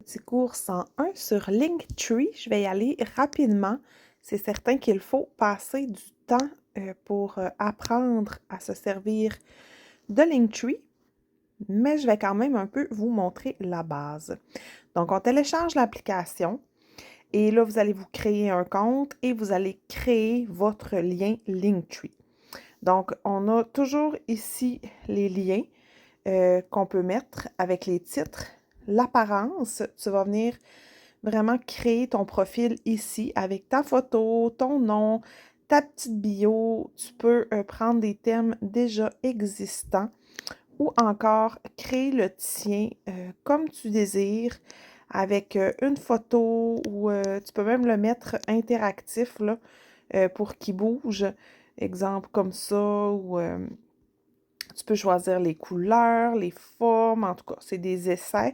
petit cours 101 sur Linktree. Je vais y aller rapidement. C'est certain qu'il faut passer du temps pour apprendre à se servir de Linktree, mais je vais quand même un peu vous montrer la base. Donc, on télécharge l'application et là, vous allez vous créer un compte et vous allez créer votre lien Linktree. Donc, on a toujours ici les liens qu'on peut mettre avec les titres. L'apparence, tu vas venir vraiment créer ton profil ici avec ta photo, ton nom, ta petite bio. Tu peux prendre des thèmes déjà existants ou encore créer le tien comme tu désires avec une photo ou tu peux même le mettre interactif là, pour qu'il bouge. Exemple comme ça ou tu peux choisir les couleurs, les formes, en tout cas, c'est des essais,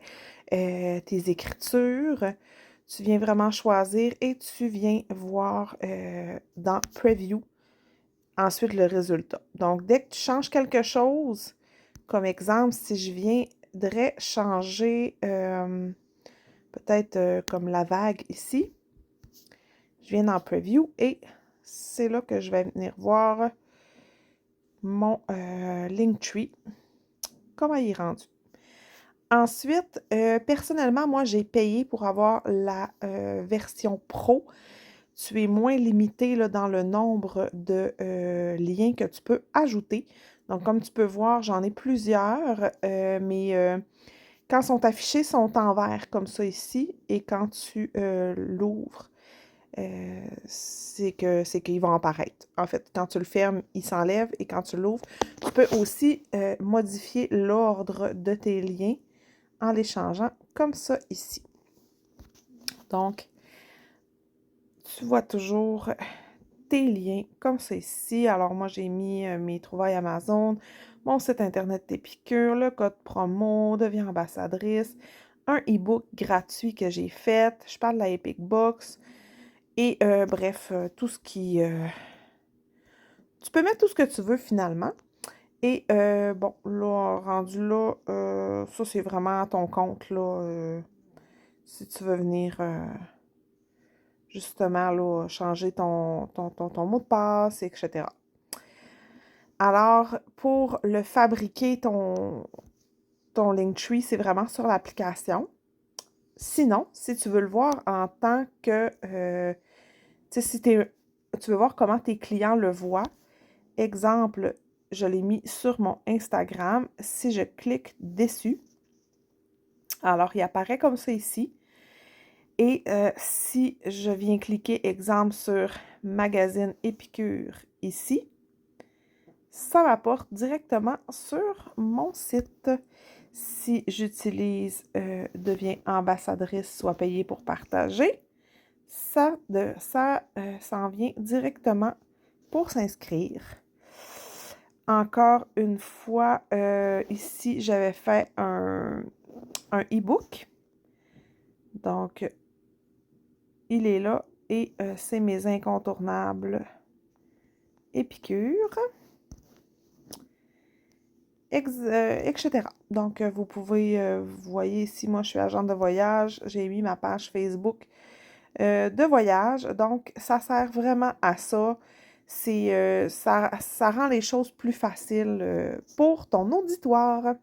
tes écritures. Tu viens vraiment choisir et tu viens voir dans Preview ensuite le résultat. Donc, dès que tu changes quelque chose, comme exemple, si je viendrais changer peut-être comme la vague ici, je viens dans Preview et c'est là que je vais venir voir mon Linktree, comment il est rendu. Ensuite, personnellement, moi, j'ai payé pour avoir la version pro. Tu es moins limité là, dans le nombre de liens que tu peux ajouter. Donc, comme tu peux voir, j'en ai plusieurs, mais quand ils sont affichés, ils sont en vert comme ça ici. Et quand tu l'ouvres, c'est qu'ils vont apparaître. En fait, quand tu le fermes, ils s'enlèvent. Et quand tu l'ouvres, tu peux aussi modifier l'ordre de tes liens en les changeant comme ça ici. Donc, tu vois toujours tes liens comme ça ici. Alors, moi, j'ai mis mes trouvailles Amazon, mon site internet Épicure, le code promo, deviens ambassadrice, un e-book gratuit que j'ai fait. Je parle de la Epic Box. Et bref, tout ce qui... tu peux mettre tout ce que tu veux finalement. Et bon, là, rendu là, ça c'est vraiment ton compte, là. Si tu veux venir justement là, changer ton mot de passe, etc. Alors, pour le fabriquer, ton Linktree, c'est vraiment sur l'application. Sinon, si tu veux le voir en tant que... tu sais, si tu veux voir comment tes clients le voient, exemple, je l'ai mis sur mon Instagram. Si je clique dessus, alors il apparaît comme ça ici. Et si je viens cliquer, exemple, sur Magazine Épicure ici, ça m'apporte directement sur mon site. Si j'utilise Deviens ambassadrice, soit payée pour partager, ça s'en vient directement pour s'inscrire. Encore une fois, ici, j'avais fait un e-book. Donc, il est là et c'est mes incontournables Épicure, etc. Donc, vous pouvez, vous voyez ici, moi, je suis agente de voyage. J'ai mis ma page Facebook de voyage. Donc, ça sert vraiment à ça. Ça rend les choses plus faciles pour ton auditoire.